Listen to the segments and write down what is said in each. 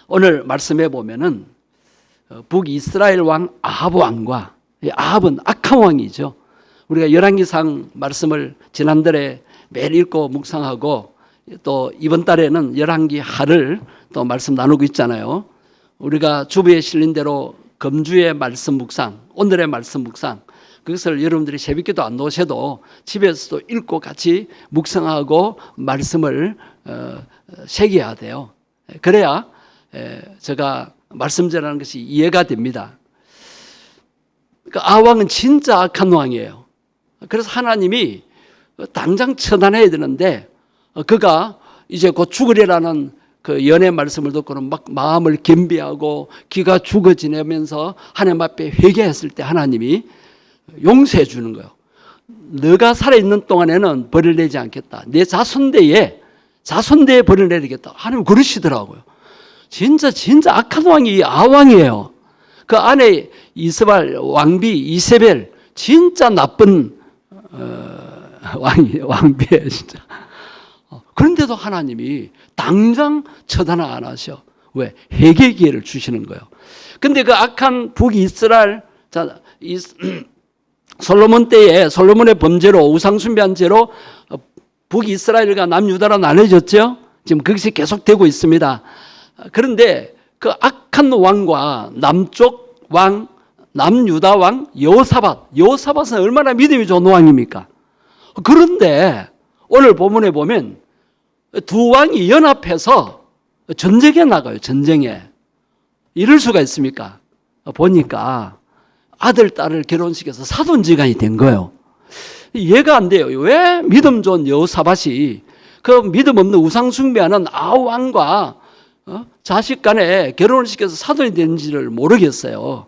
오늘 말씀해 보면은 북이스라엘 왕 아합 왕과, 아합은 악한 왕이죠. 우리가 열왕기상 말씀을 지난달에 매일 읽고 묵상하고 또 이번 달에는 열왕기 하를 또 말씀 나누고 있잖아요. 우리가 주부에 실린 대로 금주의 말씀 묵상, 오늘의 말씀 묵상, 그것을 여러분들이 새벽기도 안 놓으셔도 집에서도 읽고 같이 묵상하고 말씀을 새겨야 돼요. 그래야 제가 말씀 전하는 것이 이해가 됩니다. 그러니까 아왕은 진짜 악한 왕이에요. 그래서 하나님이 당장 처단해야 되는데 그가 이제 곧 죽으리라는 그 연애 말씀을 듣고는 막 마음을 겸비하고 기가 죽어 지내면서 하나님 앞에 회개했을 때 하나님이 용서해 주는 거예요. 너가 살아있는 동안에는 벌을 내지 않겠다. 내 자손대에 벌을 내리겠다. 하나님 그러시더라고요. 진짜 악한 왕이 아왕이에요. 그 안에 이스발 왕비 이세벨 진짜 나쁜 왕비예요 진짜. 그런데도 하나님이 당장 처단 안 하셔. 왜? 회개 기회를 주시는 거예요. 근데 그 악한 북이스라엘, 솔로몬 때에 솔로몬의 범죄로 우상 숭배한 죄로 북이스라엘과 남유다로 나눠졌죠. 지금 그것이 계속되고 있습니다. 그런데 그 악한 왕과 남쪽 왕, 남유다 왕 여호사밧은 얼마나 믿음이 좋은 왕입니까? 그런데 오늘 본문에 보면 두 왕이 연합해서 전쟁에 나가요. 전쟁에. 이럴 수가 있습니까? 보니까 아들, 딸을 결혼시켜서 사돈지간이 된 거예요. 이해가 안 돼요. 왜 믿음 좋은 여호사밧이 그 믿음 없는 우상 숭배하는 아왕과 자식 간에 결혼을 시켜서 사돈이 되는지를 모르겠어요.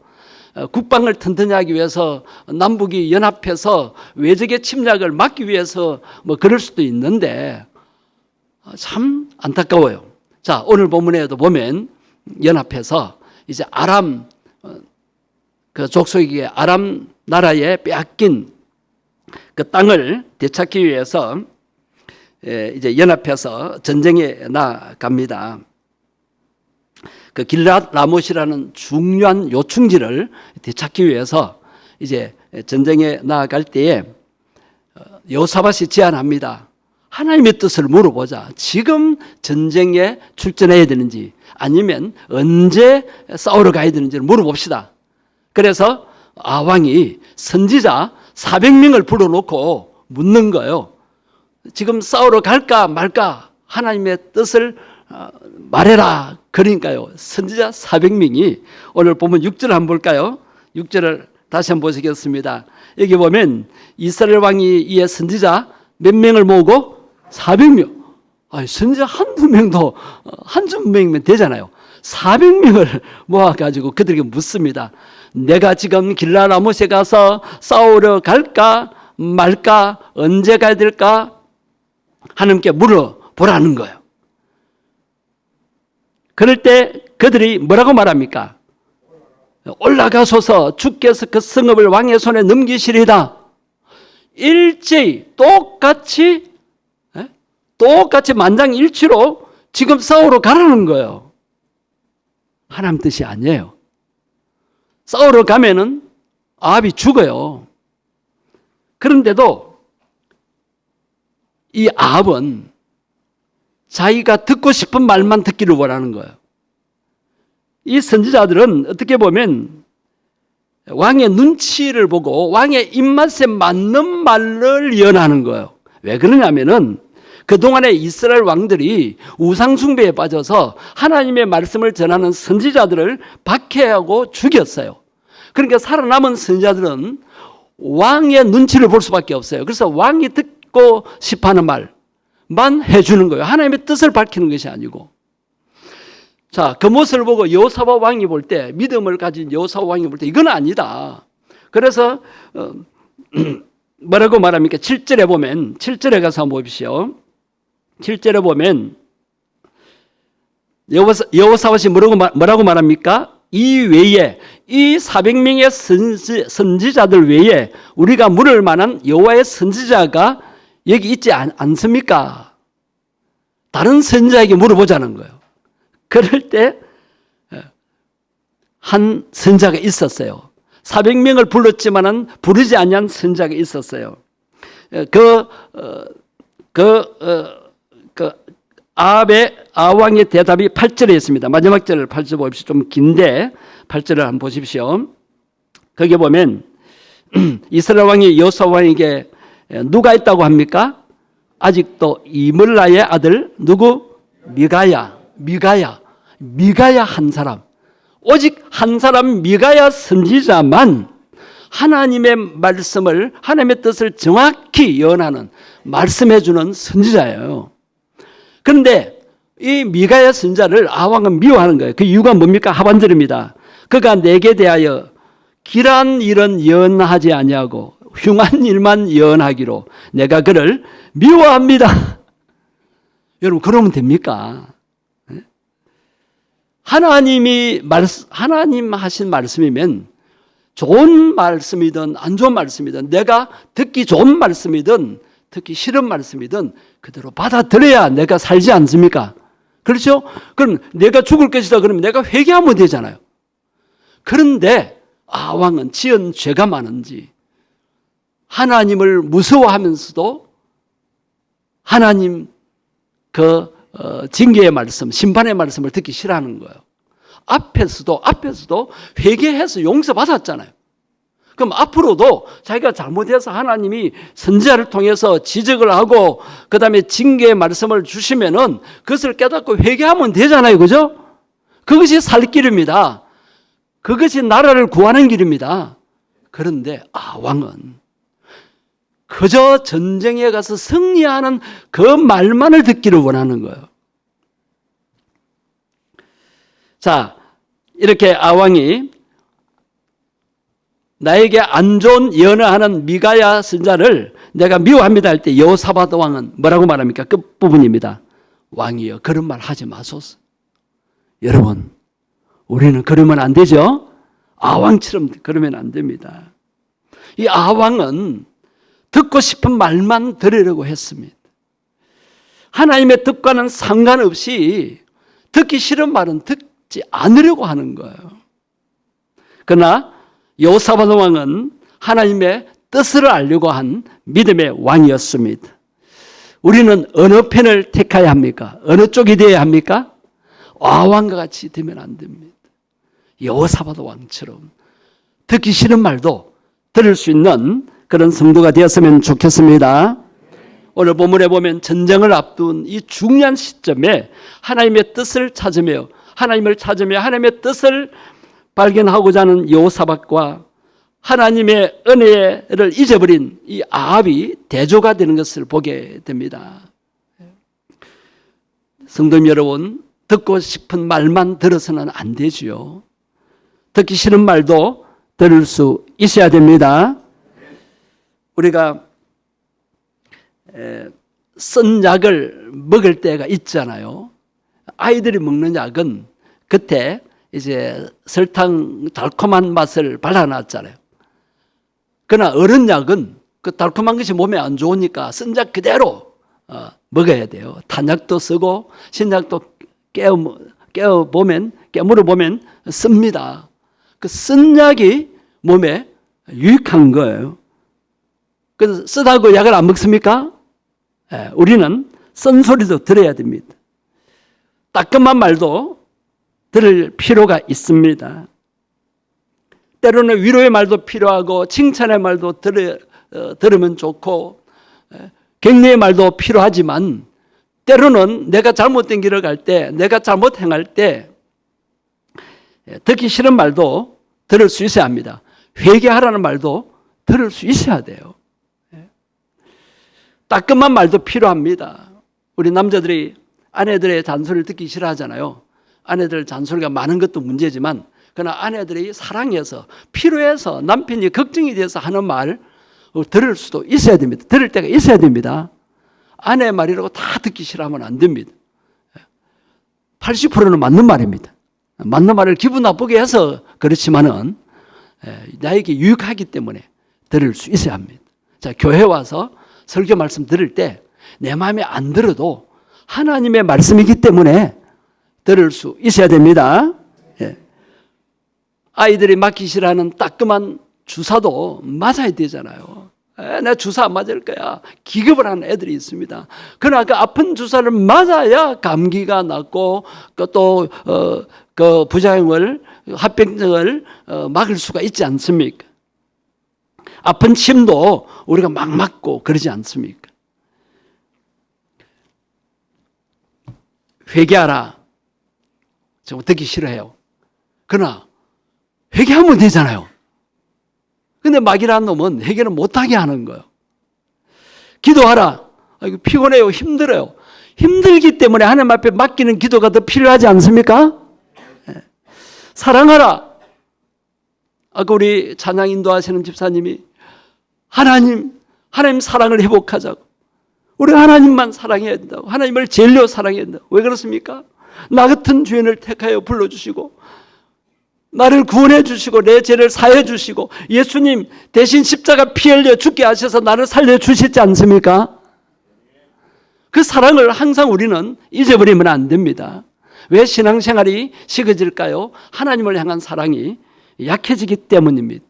국방을 튼튼히 하기 위해서 남북이 연합해서 외적의 침략을 막기 위해서 뭐 그럴 수도 있는데 참 안타까워요. 자, 오늘 본문에도 보면 연합해서 이제 아람 그 족속에게 아람 나라에 빼앗긴 그 땅을 되찾기 위해서 이제 연합해서 전쟁에 나갑니다. 그 길랏 라못이라는 중요한 요충지를 되찾기 위해서 이제 전쟁에 나아갈 때에 여호사밧이 제안합니다. 하나님의 뜻을 물어보자. 지금 전쟁에 출전해야 되는지 아니면 언제 싸우러 가야 되는지를 물어봅시다. 그래서 아왕이 선지자 400명을 불러놓고 묻는 거예요. 지금 싸우러 갈까 말까 하나님의 뜻을 말해라. 그러니까요. 선지자 400명이 오늘 보면 6절 한번 볼까요? 6절을 다시 한번 보시겠습니다. 여기 보면 이스라엘 왕이 이에 선지자 몇 명을 모으고 400명. 선지자 한두 명도 한두 명이면 되잖아요. 400명을 모아가지고 그들에게 묻습니다. 내가 지금 길랏 라못에 가서 싸우러 갈까 말까 언제 가야 될까 하나님께 물어보라는 거예요. 그럴 때 그들이 뭐라고 말합니까? 올라가소서 주께서 그 성읍을 왕의 손에 넘기시리다. 일제히 똑같이 만장일치로 지금 싸우러 가라는 거예요. 하나님 뜻이 아니에요. 싸우러 가면은 아합이 죽어요. 그런데도 이 아합은 자기가 듣고 싶은 말만 듣기를 원하는 거예요. 이 선지자들은 어떻게 보면 왕의 눈치를 보고 왕의 입맛에 맞는 말을 연하는 거예요. 왜 그러냐면은 그동안에 이스라엘 왕들이 우상숭배에 빠져서 하나님의 말씀을 전하는 선지자들을 박해하고 죽였어요. 그러니까 살아남은 선지자들은 왕의 눈치를 볼 수밖에 없어요. 그래서 왕이 듣고 싶어하는 말만 해주는 거예요. 하나님의 뜻을 밝히는 것이 아니고. 자, 그 모습을 보고 여호사밧 왕이 볼 때, 믿음을 가진 여호사밧 왕이 볼 때 이건 아니다. 그래서 뭐라고 말합니까? 7절에 보면, 7절에 가서 한번 보십시오. 7절에 보면 여호사밧이 뭐라고 말합니까? 이 외에 이 400명의 선지자들 외에 우리가 물을 만한 여호와의 선지자가 여기 있지 않습니까? 다른 선지자에게 물어보자는 거예요. 그럴 때 선자가 있었어요. 400명을 불렀지만은 부르지 아니한 선자가 있었어요. 아왕의 대답이 8절에 있습니다. 마지막 절을 8절 보십시오. 좀 긴데 8절을 한번 보십시오. 거기에 보면 이스라엘 왕이 여호수아 왕에게 누가 있다고 합니까? 아직도 이물라의 아들 누구? 미가야 한 사람. 오직 한 사람 미가야 선지자만 하나님의 말씀을, 하나님의 뜻을 정확히 예언하는, 말씀해 주는 선지자예요. 그런데 이 미가야 선지자를 아왕은 미워하는 거예요. 그 이유가 뭡니까? 하반절입니다. 그가 내게 대하여 길한 일은 예언하지 아니하고 흉한 일만 예언하기로 내가 그를 미워합니다. 여러분, 그러면 됩니까? 하나님 하신 말씀이면 좋은 말씀이든 안 좋은 말씀이든, 내가 듣기 좋은 말씀이든 듣기 싫은 말씀이든 그대로 받아들여야 내가 살지 않습니까? 그렇죠? 그럼 내가 죽을 것이다 그러면 내가 회개하면 되잖아요. 그런데 아왕은 지은 죄가 많은지 하나님을 무서워하면서도 하나님 징계의 말씀, 심판의 말씀을 듣기 싫어하는 거예요. 앞에서도 회개해서 용서받았잖아요. 그럼 앞으로도 자기가 잘못해서 하나님이 선지자를 통해서 지적을 하고 그 다음에 징계의 말씀을 주시면은 그것을 깨닫고 회개하면 되잖아요. 그죠? 그것이 살 길입니다. 그것이 나라를 구하는 길입니다. 그런데 왕은 그저 전쟁에 가서 승리하는 그 말만을 듣기를 원하는 거예요. 자, 이렇게 아왕이 나에게 안 좋은 예언을 하는 미가야 선자를 내가 미워합니다 할 때 여호사밧 왕은 뭐라고 말합니까? 끝부분입니다. 왕이여, 그런 말 하지 마소서. 여러분, 우리는 그러면 안 되죠? 아왕처럼 그러면 안 됩니다. 이 아왕은 듣고 싶은 말만 들으려고 했습니다. 하나님의 뜻과는 상관없이 듣기 싫은 말은 듣지 않으려고 하는 거예요. 그러나 여호사밧 왕은 하나님의 뜻을 알려고 한 믿음의 왕이었습니다. 우리는 어느 편을 택해야 합니까? 어느 쪽이 되어야 합니까? 아왕과 같이 되면 안 됩니다. 여호사밧 왕처럼 듣기 싫은 말도 들을 수 있는 그런 성도가 되었으면 좋겠습니다. 오늘 본문에 보면 전쟁을 앞둔 이 중요한 시점에 하나님의 뜻을 찾으며 하나님의 뜻을 발견하고자 하는 여호사밧과 하나님의 은혜를 잊어버린 이 아합이 대조가 되는 것을 보게 됩니다. 성도님 여러분, 듣고 싶은 말만 들어서는 안 되지요. 듣기 싫은 말도 들을 수 있어야 됩니다. 우리가 쓴 약을 먹을 때가 있잖아요. 아이들이 먹는 약은 그때 이제 설탕 달콤한 맛을 발라놨잖아요. 그러나 어른 약은 그 달콤한 것이 몸에 안 좋으니까 쓴 약 그대로 먹어야 돼요. 탄약도 쓰고 신약도 깨물어 보면 씁니다. 그 쓴 약이 몸에 유익한 거예요. 그래서 쓰다고 약을 안 먹습니까? 우리는 쓴 소리도 들어야 됩니다. 따끔한 말도 들을 필요가 있습니다. 때로는 위로의 말도 필요하고 칭찬의 말도 들으면 좋고 격려의 말도 필요하지만 때로는 내가 잘못된 길을 갈 때, 내가 잘못 행할 때 듣기 싫은 말도 들을 수 있어야 합니다. 회개하라는 말도 들을 수 있어야 돼요. 따끔한 말도 필요합니다. 우리 남자들이 아내들의 잔소리를 듣기 싫어하잖아요. 아내들 잔소리가 많은 것도 문제지만 그러나 아내들이 사랑해서 필요해서 남편이 걱정이 돼서 하는 말 들을 수도 있어야 됩니다. 들을 때가 있어야 됩니다. 아내 말이라고 다 듣기 싫어하면 안 됩니다. 80%는 맞는 말입니다. 맞는 말을 기분 나쁘게 해서 그렇지만은 나에게 유익하기 때문에 들을 수 있어야 합니다. 자, 교회 와서 설교 말씀 들을 때 내 마음에 안 들어도 하나님의 말씀이기 때문에 들을 수 있어야 됩니다. 아이들이 맞기 싫어하는 따끔한 주사도 맞아야 되잖아요. 내 주사 안 맞을 거야. 기겁을 하는 애들이 있습니다. 그러나 그 아픈 주사를 맞아야 감기가 낫고 또 그 부작용을 합병증을 막을 수가 있지 않습니까? 아픈 침도 우리가 막 맞고 그러지 않습니까? 회개하라. 정말 듣기 싫어해요. 그러나 회개하면 되잖아요. 근데 막이라는 놈은 회개를 못하게 하는 거예요. 기도하라. 이거 피곤해요. 힘들어요. 힘들기 때문에 하나님 앞에 맡기는 기도가 더 필요하지 않습니까? 사랑하라. 아까 우리 찬양 인도하시는 집사님이 하나님 사랑을 회복하자고. 우리 하나님만 사랑해야 된다고. 하나님을 제일로 사랑해야 된다고. 왜 그렇습니까? 나 같은 죄인을 택하여 불러주시고 나를 구원해 주시고 내 죄를 사해 주시고 예수님 대신 십자가 피 흘려 죽게 하셔서 나를 살려 주시지 않습니까? 그 사랑을 항상 우리는 잊어버리면 안 됩니다. 왜 신앙생활이 식어질까요? 하나님을 향한 사랑이 약해지기 때문입니다.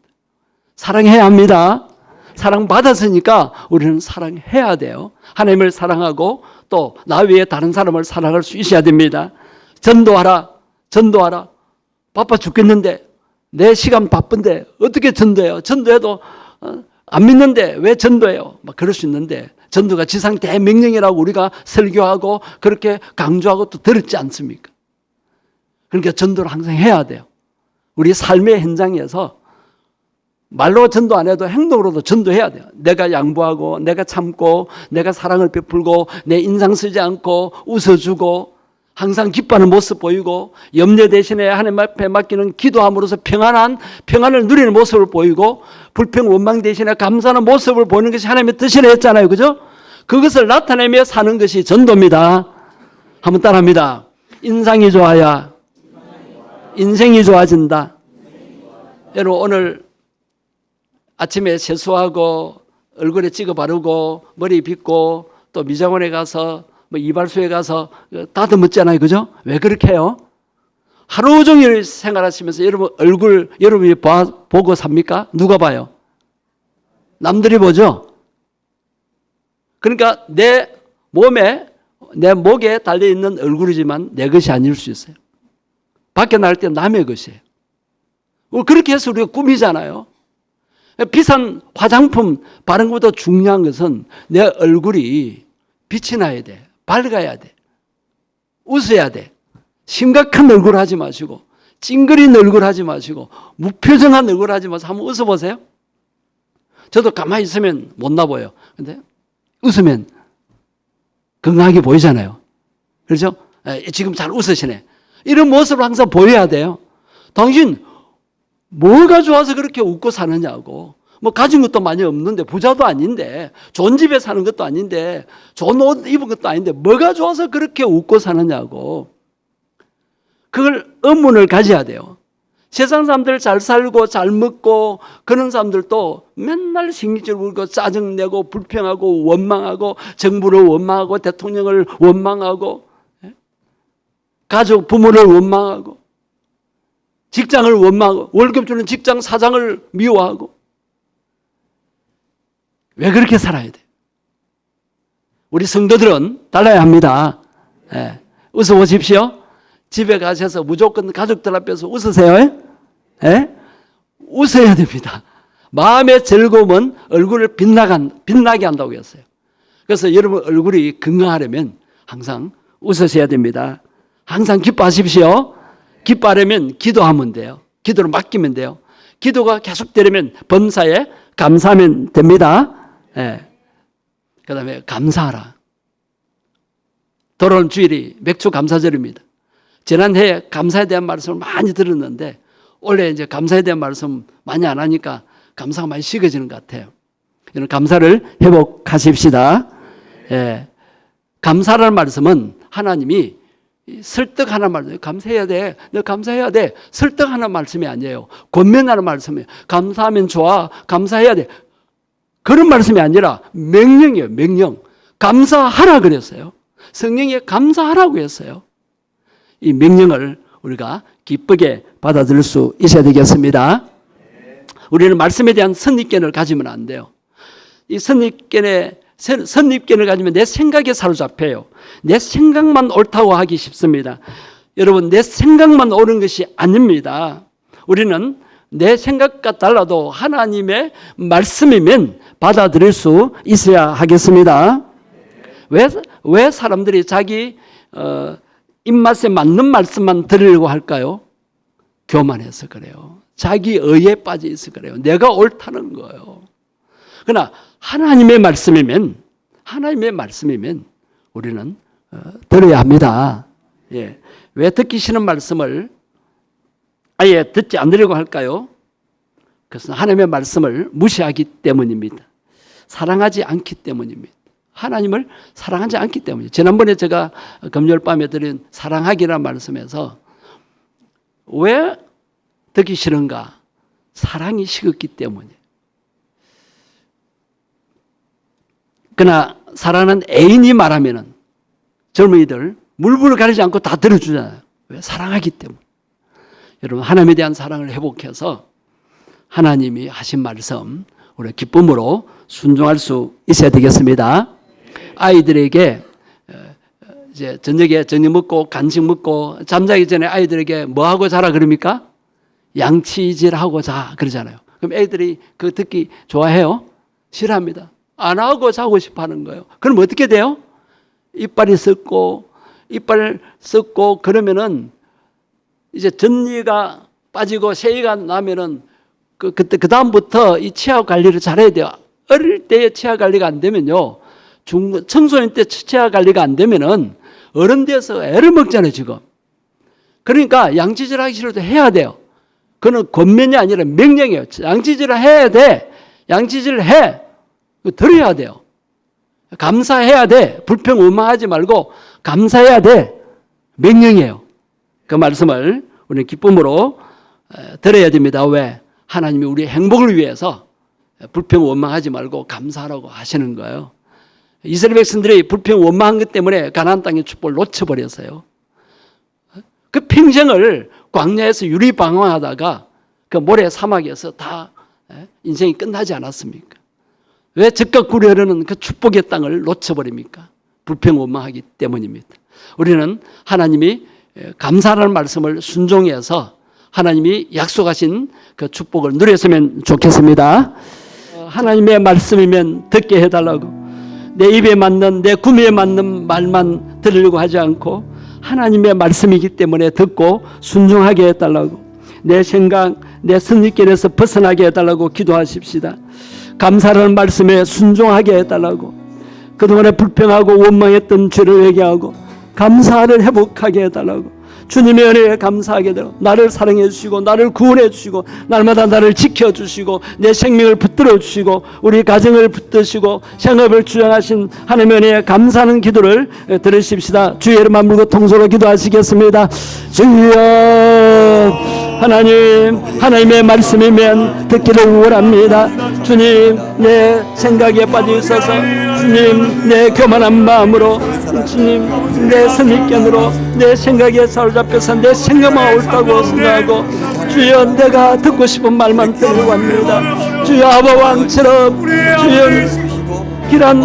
사랑해야 합니다. 사랑받았으니까 우리는 사랑해야 돼요. 하나님을 사랑하고 또 나 외에 다른 사람을 사랑할 수 있어야 됩니다. 전도하라. 바빠 죽겠는데 내 시간 바쁜데 어떻게 전도해요? 전도해도 안 믿는데 왜 전도해요? 막 그럴 수 있는데 전도가 지상 대명령이라고 우리가 설교하고 그렇게 강조하고 또 들었지 않습니까? 그러니까 전도를 항상 해야 돼요. 우리 삶의 현장에서 말로 전도 안 해도 행동으로도 전도해야 돼요. 내가 양보하고 내가 참고 내가 사랑을 베풀고 내 인상 쓰지 않고 웃어주고 항상 기뻐하는 모습 보이고 염려 대신에 하나님 앞에 맡기는 기도함으로써 평안을 누리는 모습을 보이고 불평 원망 대신에 감사하는 모습을 보이는 것이 하나님의 뜻이라 했잖아요. 그죠? 그것을 나타내며 사는 것이 전도입니다. 한번 따라합니다. 인상이 좋아야 인생이 좋아진다. 여러분 오늘 아침에 세수하고 얼굴에 찍어 바르고 머리 빗고 또 미장원에 가서 이발소에 가서 다듬었잖아요. 그죠? 왜 그렇게 해요? 하루 종일 생활하시면서 여러분 얼굴 여러분이 보고 삽니까? 누가 봐요? 남들이 보죠? 그러니까 내 목에 달려있는 얼굴이지만 내 것이 아닐 수 있어요. 밖에 나갈 때 남의 것이에요. 그렇게 해서 우리가 꾸미잖아요. 비싼 화장품 바른 것보다 중요한 것은 내 얼굴이 빛이 나야 돼. 밝아야 돼. 웃어야 돼. 심각한 얼굴 하지 마시고 찡그린 얼굴 하지 마시고 무표정한 얼굴 하지 마시고 한번 웃어보세요. 저도 가만히 있으면 못나 보여요. 근데 웃으면 건강하게 보이잖아요. 그렇죠? 지금 잘 웃으시네. 이런 모습을 항상 보여야 돼요. 당신 뭐가 좋아서 그렇게 웃고 사느냐고. 뭐 가진 것도 많이 없는데 부자도 아닌데 좋은 집에 사는 것도 아닌데 좋은 옷 입은 것도 아닌데 뭐가 좋아서 그렇게 웃고 사느냐고. 그걸 의문을 가져야 돼요. 세상 사람들 잘 살고 잘 먹고 그런 사람들도 맨날 신경질 울고 짜증내고 불평하고 원망하고 정부를 원망하고 대통령을 원망하고 가족 부모를 원망하고 직장을 원망하고 월급 주는 직장 사장을 미워하고 왜 그렇게 살아야 돼? 우리 성도들은 달라야 합니다. 웃어보십시오. 집에 가셔서 무조건 가족들 앞에서 웃으세요. 웃어야 됩니다. 마음의 즐거움은 얼굴을 빛나게 한다고 했어요. 그래서 여러분 얼굴이 건강하려면 항상 웃으셔야 됩니다. 항상 기뻐하십시오. 기뻐하려면 기도하면 돼요. 기도를 맡기면 돼요. 기도가 계속되려면 범사에 감사하면 됩니다. 그 다음에 감사하라. 돌아오는 주일이 맥주 감사절입니다. 지난해 감사에 대한 말씀을 많이 들었는데 올해 이제 감사에 대한 말씀 많이 안 하니까 감사가 많이 식어지는 것 같아요. 이런 감사를 회복하십시다. 감사라는 말씀은 하나님이 설득하는 말씀, 감사해야 돼. 너 감사해야 돼. 설득하는 말씀이 아니에요. 권면하는 말씀이에요. 감사하면 좋아. 감사해야 돼. 그런 말씀이 아니라 명령이에요. 명령. 감사하라 그랬어요. 성령이 감사하라고 했어요. 이 명령을 우리가 기쁘게 받아들일 수 있어야 되겠습니다. 우리는 말씀에 대한 선입견을 가지면 안 돼요. 이 선입견을 가지면 내 생각에 사로잡혀요. 내 생각만 옳다고 하기 쉽습니다. 여러분, 내 생각만 옳은 것이 아닙니다. 우리는 내 생각과 달라도 하나님의 말씀이면 받아들일 수 있어야 하겠습니다. 왜 사람들이 자기 입맛에 맞는 말씀만 들으려고 할까요? 교만해서 그래요. 자기 의에 빠져 있어 그래요. 내가 옳다는 거예요. 그러나 하나님의 말씀이면 우리는 들어야 합니다. 예. 왜 듣기 싫은 말씀을 아예 듣지 않으려고 할까요? 그것은 하나님의 말씀을 무시하기 때문입니다. 사랑하지 않기 때문입니다. 하나님을 사랑하지 않기 때문이에요. 지난번에 제가 금요일 밤에 드린 사랑하기라는 말씀에서 왜 듣기 싫은가? 사랑이 식었기 때문이에요. 그러나 사랑하는 애인이 말하면은 젊은이들 물불을 가리지 않고 다 들어주잖아요. 왜? 사랑하기 때문에. 여러분, 하나님에 대한 사랑을 회복해서 하나님이 하신 말씀 우리 기쁨으로 순종할 수 있어야 되겠습니다. 아이들에게 이제 저녁에 저녁 먹고 간식 먹고 잠자기 전에 아이들에게 뭐 하고 자라 그럽니까? 양치질하고 자 그러잖아요. 그럼 애들이 그거 듣기 좋아해요? 싫어합니다. 안 하고 자고 싶어 하는 거예요. 그럼 어떻게 돼요? 이빨 썩고 그러면은 이제 전이가 빠지고 새이가 나면은 그 다음부터 이 치아 관리를 잘해야 돼요. 어릴 때에 치아 관리가 안 되면요, 청소년 때 치아 관리가 안 되면은 어른 돼서 애를 먹잖아요 지금. 그러니까 양치질 하기 싫어도 해야 돼요. 그건 권면이 아니라 명령이에요. 양치질을 해야 돼. 양치질을 해. 들어야 돼요. 감사해야 돼. 불평 원망하지 말고 감사해야 돼. 명령이에요. 그 말씀을 우리는 기쁨으로 들어야 됩니다. 왜? 하나님이 우리의 행복을 위해서 불평 원망하지 말고 감사하라고 하시는 거예요. 이스라엘 백성들이 불평 원망한 것 때문에 가나안 땅의 축복을 놓쳐버렸어요. 그 평생을 광야에서 유리방황하다가 그 모래 사막에서 다 인생이 끝나지 않았습니까? 왜 즉각 구려르는 그 축복의 땅을 놓쳐버립니까? 불평 원망하기 때문입니다. 우리는 하나님이 감사라는 말씀을 순종해서 하나님이 약속하신 그 축복을 누렸으면 좋겠습니다. 하나님의 말씀이면 듣게 해달라고, 내 입에 맞는, 내 구미에 맞는 말만 들으려고 하지 않고 하나님의 말씀이기 때문에 듣고 순종하게 해달라고, 내 생각, 내 선입견에서 벗어나게 해달라고 기도하십시다. 감사라는 말씀에 순종하게 해달라고, 그동안에 불평하고 원망했던 죄를 회개하고 감사를 회복하게 해달라고, 주님의 은혜에 감사하게 되고 나를 사랑해 주시고 나를 구원해 주시고 날마다 나를 지켜주시고 내 생명을 붙들어 주시고 우리 가정을 붙드시고 생업을 주장하신 하나님의 은혜에 감사하는 기도를 들으십시다. 주의 이름 만물고 통솔로 기도하시겠습니다. 주여, 하나님의 말씀이면 듣기를 원합니다. 주님, 내 생각에 빠져 있어서 주님, 내 교만한 마음으로 주님, 내 선입견으로 내 생각에 사로잡혀서 내 생각만 옳다고 생각하고 주여, 내가 듣고 싶은 말만 들으려고 합니다. 주여, 아바 왕처럼 주여 길한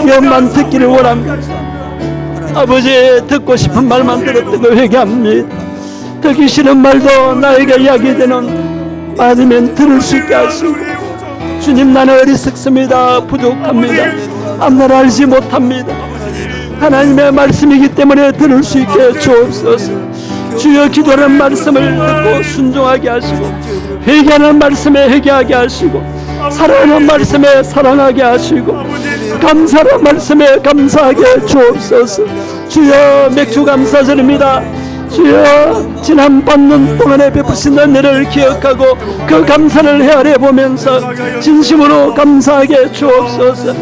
면만 듣기를 원합니다. 아버지, 듣고 싶은 말만 들었다고 회개합니다. 듣기 싫은 말도 나에게 이야기되는 아니면 들을 수 있게 하시고, 주님, 나는 어리석습니다. 부족합니다. 앞나라 알지 못합니다. 하나님의 말씀이기 때문에 들을 수 있게 주옵소서. 주여, 기도하는 말씀을 듣고 순종하게 하시고, 회개하는 말씀에 회개하게 하시고, 사랑하는 말씀에 사랑하게 하시고, 감사하는 말씀에 감사하게 주옵소서. 주여, 맥주 감사드립니다. 주여, 지난 반년 동안에 베푸신 은혜를 기억하고 그 감사를 헤아려 보면서 진심으로 감사하게 주옵소서.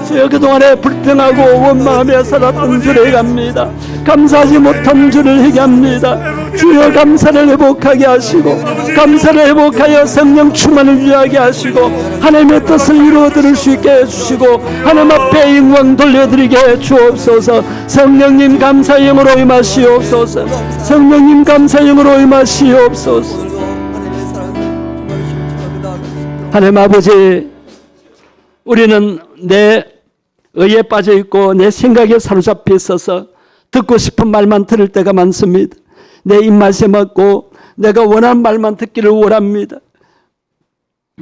주여 그동안에 불평하고 원망하며 살았던 줄을 회개합니다. 감사하지 못한 줄을 회개합니다. 주여 감사를 회복하게 하시고 감사를 회복하여 성령 충만을 유지하게 하시고 하나님의 뜻을 이루어 드릴 수 있게 해주시고 하나님 앞에 영광 돌려드리게 주옵소서. 성령님 감사의 영으로 임하시옵소서. 성령님 감사의 영으로 임하시옵소서. 하나님 아버지, 우리는 내 의에 빠져 있고 내 생각에 사로잡혀 있어서 듣고 싶은 말만 들을 때가 많습니다. 내 입맛에 맞고 내가 원하는 말만 듣기를 원합니다.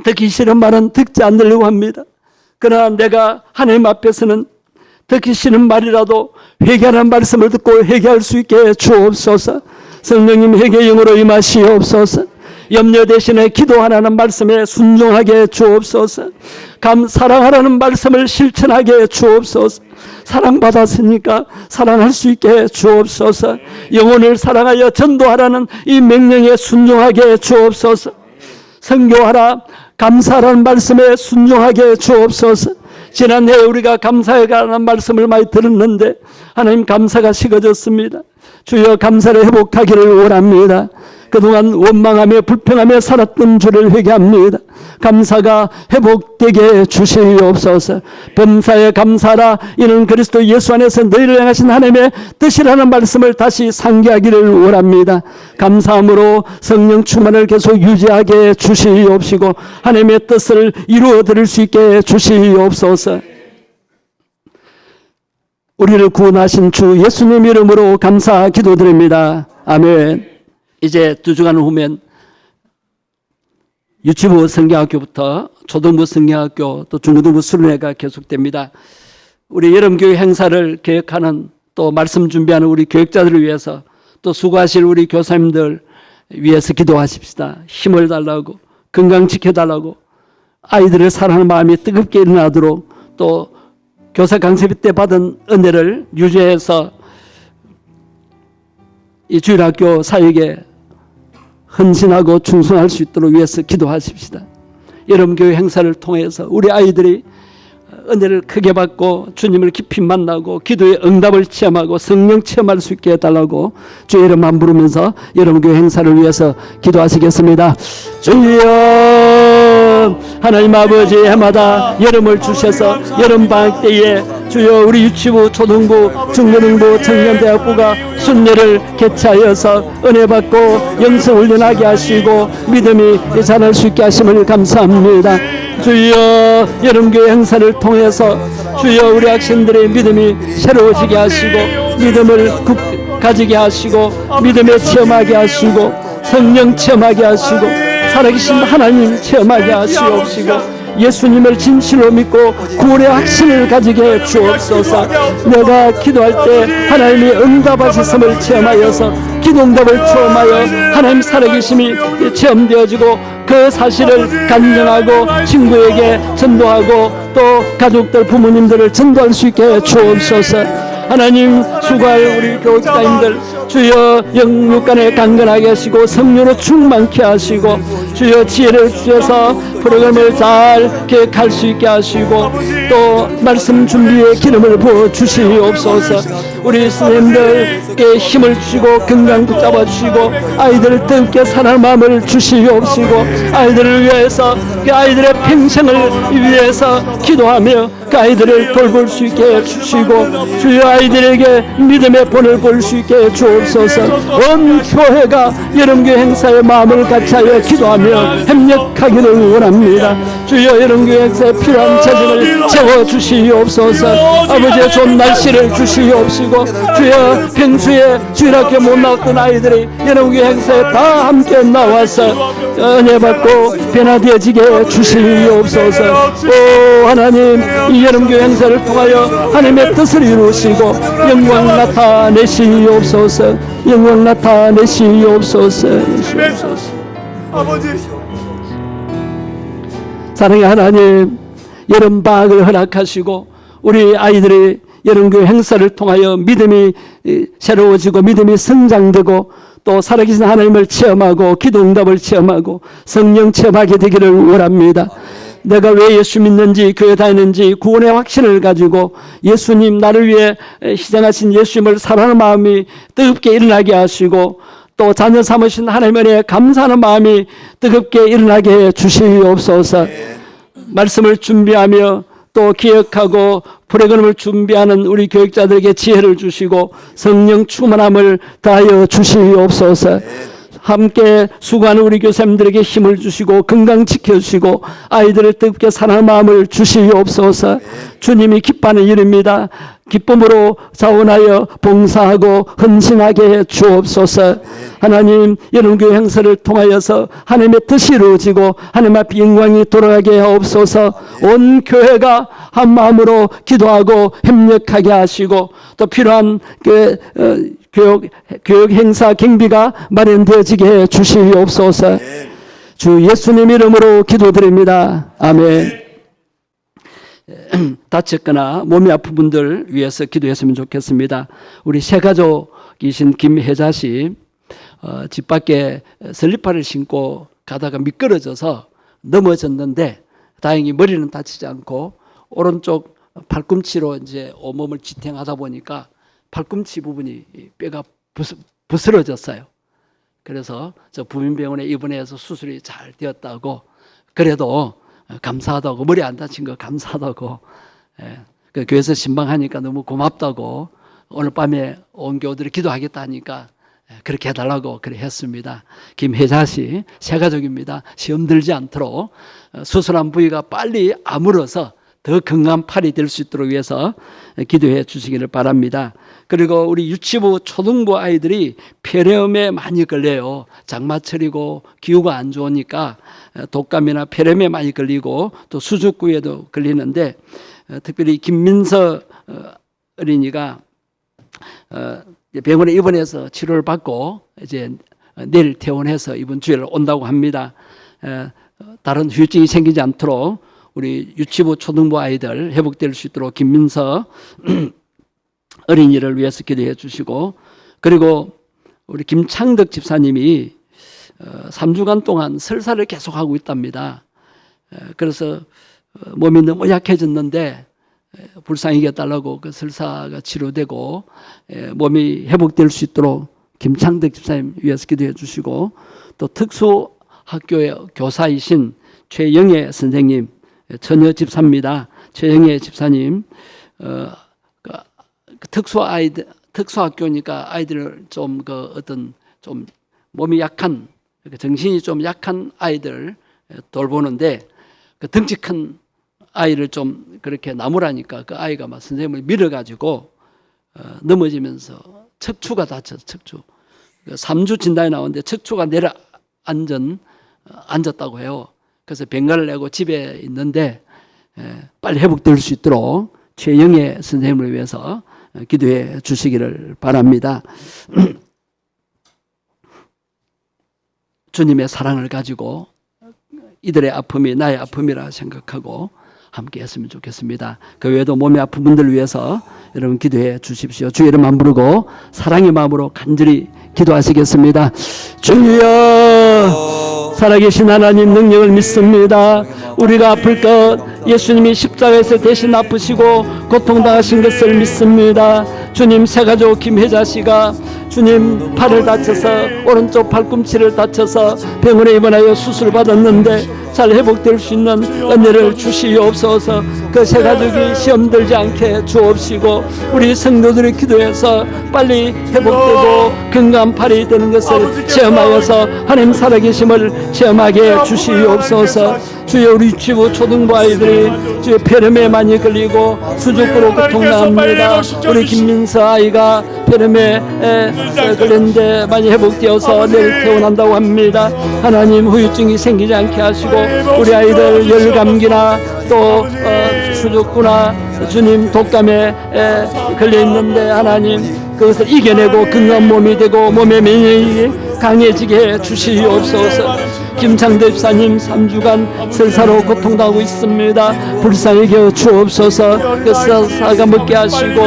듣기 싫은 말은 듣지 않으려고 합니다. 그러나 내가 하나님 앞에서는 듣기 싫은 말이라도 회개하는 말씀을 듣고 회개할 수 있게 주옵소서. 성령님 회개의 영으로 임하시옵소서. 염려 대신에 기도하라는 말씀에 순종하게 주옵소서. 사랑하라는 말씀을 실천하게 주옵소서. 사랑받았으니까 사랑할 수 있게 주옵소서. 영혼을 사랑하여 전도하라는 이 명령에 순종하게 주옵소서. 선교하라, 감사하라는 말씀에 순종하게 주옵소서. 지난해 우리가 감사에 관한 말씀을 많이 들었는데 하나님 감사가 식어졌습니다. 주여 감사를 회복하기를 원합니다. 그동안 원망하며 불평하며 살았던 줄을 회개합니다. 감사가 회복되게 주시옵소서. 범사에 감사라, 이는 그리스도 예수 안에서 너희를 향하신 하나님의 뜻이라는 말씀을 다시 상기하기를 원합니다. 감사함으로 성령 충만을 계속 유지하게 주시옵시고 하나님의 뜻을 이루어 드릴 수 있게 주시옵소서. 우리를 구원하신 주 예수님 이름으로 감사 기도드립니다. 아멘. 이제 2주간 후면 유치부 성경학교부터 초등부 성경학교 또 중고등부 수련회가 계속됩니다. 우리 여름교회 행사를 계획하는 또 말씀 준비하는 우리 교육자들을 위해서 또 수고하실 우리 교사님들 위해서 기도하십시다. 힘을 달라고, 건강 지켜달라고, 아이들을 사랑하는 마음이 뜨겁게 일어나도록 또 교사 강습 때 받은 은혜를 유지해서 이 주일학교 사역에 헌신하고 충성할 수 있도록 위해서 기도하십시다. 여름교회 행사를 통해서 우리 아이들이 은혜를 크게 받고 주님을 깊이 만나고 기도의 응답을 체험하고 성령 체험할 수 있게 해달라고 주의 이름만 부르면서 여름교회 행사를 위해서 기도하시겠습니다. 주여, 하나님 아버지, 해마다 여름을 주셔서 여름방학 때에 주여 우리 유치부, 초등부, 중고등부, 청년대학부가 순례를 개최하여서 은혜 받고 영성훈련하게 하시고 믿음이 자랄 수 있게 하심을 감사합니다. 주여, 여름교회 행사를 통해서 주여 우리 학생들의 믿음이 새로워지게 하시고 믿음을 가지게 하시고 믿음에 체험하게 하시고 성령 체험하게 하시고 살아계신 하나님 체험하게 하시옵시고 예수님을 진실로 믿고 구원의 확신을 가지게 해 주옵소서. 내가 기도할 때 하나님이 응답하셨음을 체험하여서 기도응답을 체험하여 하나님 살아계심이 체험되어지고 그 사실을 간증하고 친구에게 전도하고 또 가족들 부모님들을 전도할 수 있게 해 주옵소서. 하나님 수고할 우리 교육자님들 주여 영육간에 강건하게 하시고 성령으로 충만케 하시고 주여 지혜를 주셔서 프로그램을 잘 계획할 수 있게 하시고 또 말씀 준비에 기름을 부어 주시옵소서. 우리 선생님들께 힘을 주시고 건강 붙잡아 주시고 아이들을 뜨겁게 사랑하는 마음을 주시옵시고 아이들을 위해서 그 아이들의 평생을 위해서 기도하며 그 아이들을 돌볼 수 있게 해주시고 주여 아이들에게 믿음의 본을 볼 수 있게 해주옵소서. 온 교회가 여름교회 행사의 마음을 같이하여 기도하며 협력하기를 원합니다. 주여 여름교회 행사에 필요한 재정을 채워주시옵소서. 아버지의 좋은 날씨를 주시옵시고 주여 평소에 주일학교 못 나왔던 아이들이 여름교회 행사에 다 함께 나와서 은혜 받고 변화되어지게 주시옵소서. 오 하나님, 이 여름교회 행사를 통하여 하나님의 뜻을 이루시고 영광 나타내시옵소서. 영광 나타내시옵소서. 아버지, 사랑의 하나님, 여름방학을 허락하시고 우리 아이들이 여름교회 행사를 통하여 믿음이 새로워지고 믿음이 성장되고 또 살아계신 하나님을 체험하고 기도응답을 체험하고 성령 체험하게 되기를 원합니다. 내가 왜 예수 믿는지, 교회 다니는지 구원의 확신을 가지고 예수님, 나를 위해 희생하신 예수님을 사랑하는 마음이 뜨겁게 일어나게 하시고, 또 자녀 삼으신 하나님의 은혜에 감사하는 마음이 뜨겁게 일어나게 해 주시옵소서. 말씀을 준비하며 또 기억하고 프로그램을 준비하는 우리 교육자들에게 지혜를 주시고 성령 충만함을 다하여 주시옵소서. 함께 수고하는 우리 교사님들에게 힘을 주시고 건강 지켜주시고 아이들을 뜨겁게 사랑하는 마음을 주시옵소서. 주님이 기뻐하는 일입니다. 기쁨으로 자원하여 봉사하고 헌신하게 해 주옵소서. 하나님, 여름교회 행사를 통하여서 하나님의 뜻이 이루어지고 하나님 앞에 영광이 돌아가게 하옵소서. 온 교회가 한 마음으로 기도하고 협력하게 하시고 또 필요한 교육 행사 경비가 마련되어지게 해 주시옵소서. 주 예수님 이름으로 기도드립니다. 아멘. 다쳤거나 몸이 아픈 분들 위해서 기도했으면 좋겠습니다. 우리 새가족이신 김혜자 씨, 집 밖에 슬리퍼를 신고 가다가 미끄러져서 넘어졌는데 다행히 머리는 다치지 않고 오른쪽 팔꿈치로 이제 온몸을 지탱하다 보니까 팔꿈치 부분이 뼈가 부스러졌어요. 그래서 저 부민병원에 입원해서 수술이 잘 되었다고, 그래도 감사하다고, 머리 안 다친 거 감사하다고, 그 교회에서 신방하니까 너무 고맙다고 오늘 밤에 온 교우들이 기도하겠다 하니까 그렇게 해달라고 그래 했습니다. 김혜자 씨, 새가족입니다. 시험 들지 않도록 수술한 부위가 빨리 아물어서 더 건강한 팔이 될 수 있도록 위해서 기도해 주시기를 바랍니다. 그리고 우리 유치부 초등부 아이들이 폐렴에 많이 걸려요. 장마철이고 기후가 안 좋으니까 독감이나 폐렴에 많이 걸리고 또 수족구에도 걸리는데, 특별히 김민서 어린이가 병원에 입원해서 치료를 받고 이제 내일 퇴원해서 이번 주에 온다고 합니다. 다른 후유증이 생기지 않도록 우리 유치부 초등부 아이들 회복될 수 있도록 김민서 어린이를 위해서 기도해 주시고, 그리고 우리 김창덕 집사님이 3주간 동안 설사를 계속하고 있답니다. 그래서 몸이 너무 약해졌는데 불쌍히 여겨달라고 그 설사가 치료되고 몸이 회복될 수 있도록 김창덕 집사님 위해서 기도해 주시고, 또 특수학교의 교사이신 최영애 선생님, 처녀 집사입니다. 최영애 집사님, 특수학교니까 아이들 좀 어떤 좀 몸이 약한, 정신이 좀 약한 아이들 돌보는데 그 덩치 큰 아이를 좀 그렇게 나무라니까 그 아이가 막 선생님을 밀어가지고 넘어지면서 척추가 다쳐서 척추 3주 진단이 나오는데 척추가 앉았다고 해요. 그래서 병가를 내고 집에 있는데 빨리 회복될 수 있도록 최영애 선생님을 위해서 기도해 주시기를 바랍니다. 주님의 사랑을 가지고 이들의 아픔이 나의 아픔이라 생각하고 함께 했으면 좋겠습니다. 그 외에도 몸이 아픈 분들을 위해서 여러분 기도해 주십시오. 주 이름만 부르고 사랑의 마음으로 간절히 기도하시겠습니다. 주여, 살아계신 하나님 능력을 믿습니다. 우리가 아플 것 예수님이 십자가에서 대신 아프시고 고통당하신 것을 믿습니다. 주님, 새가족 김혜자 씨가 주님 팔을 다쳐서 오른쪽 팔꿈치를 다쳐서 병원에 입원하여 수술을 받았는데 잘 회복될 수 있는 은혜를 주시옵소서. 그 새 가족이 시험 들지 않게 주옵시고 우리 성도들이 기도해서 빨리 회복되고 건강한 팔이 되는 것을 체험하여서 하나님 살아계심을 체험하게 주시옵소서. 주여, 우리 유치부 초등부 아이들이 주여 폐렴에 많이 걸리고 수족구로 고통당합니다. 우리 김민서 아이가 폐렴에 걸렸는데 많이 회복되어서 내일 퇴원한다고 합니다. 하나님, 후유증이 생기지 않게 하시고 우리 아이들 열감기나 또 수족구나 주님 독감에 걸려있는데 하나님 그것을 이겨내고 건강한 몸이 되고 몸의 면역력이 강해지게 해 주시옵소서. 김창대 집사님 3주간 설사로 고통당하고 있습니다. 불쌍히 여겨 주옵소서. 그 사가 먹게 하시고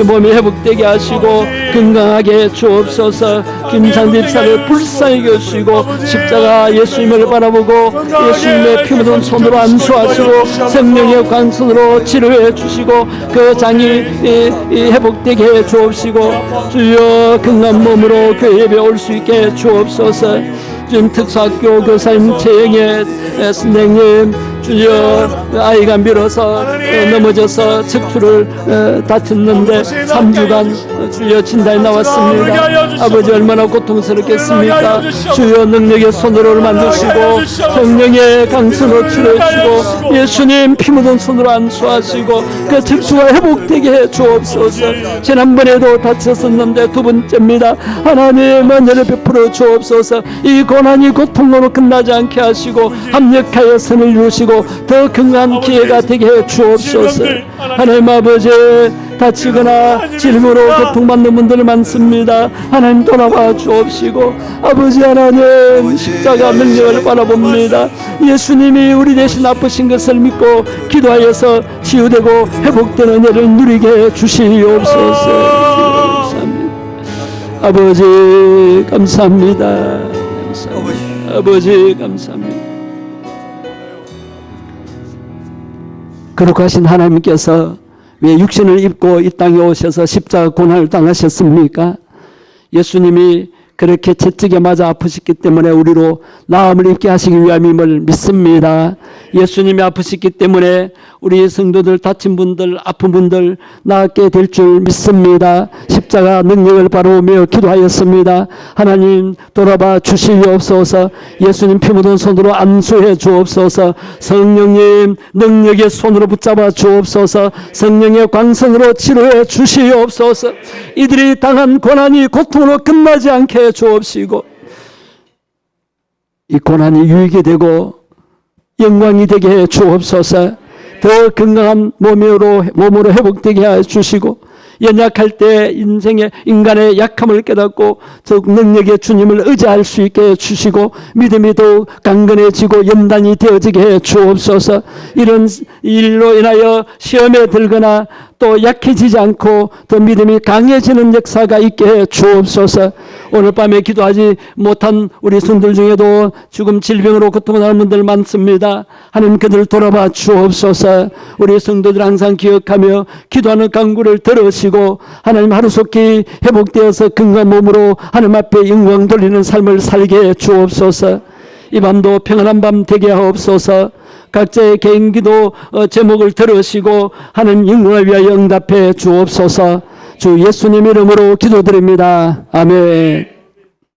몸이 회복되게 하시고 건강하게 주옵소서. 김창대 집사를 불쌍히 여기시고 십자가 예수님을 바라보고 예수님의 피 묻은 손으로 안수하시고 성령의 광선으로 치료해 주시고 그 장이 회복되게 해 주옵시고 주여 건강한 몸으로 교회 예배 올 수 있게 해 주옵소서. 지금 특수학교 교사님 최영애 선생님 주여 아이가 밀어서 넘어져서 척추를 다쳤는데 3주간 주여 진단이 나왔습니다. 아버지 얼마나 고통스럽겠습니까? 주여 능력의 손으로 만드시고 성령의 강선으로 치료해주시고 예수님 피 묻은 손으로 안수하시고 그 척추가 회복되게 해 주옵소서. 지난번에도 다쳤었는데 두 번째입니다. 하나님 은혜를 베풀어 주옵소서. 이 고난이 고통으로 끝나지 않게 하시고 합력하여 선을 이루시고 더 건강한 기회가 되게 해 주옵소서. 하나님 아버지 다치거나 질문으로 고통받는 분들 많습니다. 하나님 돌아와 주옵시고 아버지 하나님 십자가 능력을 바라봅니다. 예수님이 우리 대신 아프신 것을 믿고 기도하여서 치유되고 회복되는 은혜를 누리게 해 주시옵소서. 감사합니다. 아버지 감사합니다. 아버지 감사합니다. 거룩하신 하나님께서 왜 육신을 입고 이 땅에 오셔서 십자가 고난을 당하셨습니까? 예수님이 그렇게 채찍에 맞아 아프셨기 때문에 우리로 나음을 입게 하시기 위함임을 믿습니다. 예수님이 아프셨기 때문에 우리 성도들 다친 분들 아픈 분들 낫게 될 줄 믿습니다. 십자가 능력을 바라보며 기도하였습니다. 하나님 돌아봐 주시옵소서. 예수님 피 묻은 손으로 안수해 주옵소서. 성령님 능력의 손으로 붙잡아 주옵소서. 성령의 광선으로 치료해 주시옵소서. 이들이 당한 고난이 고통으로 끝나지 않게 주옵시고 이 고난이 유익이 되고 영광이 되게 해 주옵소서. 더 건강한 몸으로 회복되게 해 주시고 연약할 때 인간의 약함을 깨닫고 더욱 능력의 주님을 의지할 수 있게 해 주시고 믿음이 더욱 강건해지고 연단이 되어지게 해 주옵소서. 이런 일로 인하여 시험에 들거나 또 약해지지 않고 더 믿음이 강해지는 역사가 있게 해 주옵소서. 오늘 밤에 기도하지 못한 우리 성들 중에도 죽음 질병으로 고통하는 분들 많습니다. 하나님 그들 돌아봐 주옵소서. 우리 성도들 항상 기억하며 기도하는 간구를 들으시고 하나님 하루속히 회복되어서 건강한 몸으로 하나님 앞에 영광 돌리는 삶을 살게 해 주옵소서. 이 밤도 평안한 밤 되게 하옵소서. 각자의 개인 기도 제목을 들으시고 하나님 영광을 위하여 응답해 주옵소서. 주 예수님 이름으로 기도드립니다. 아멘.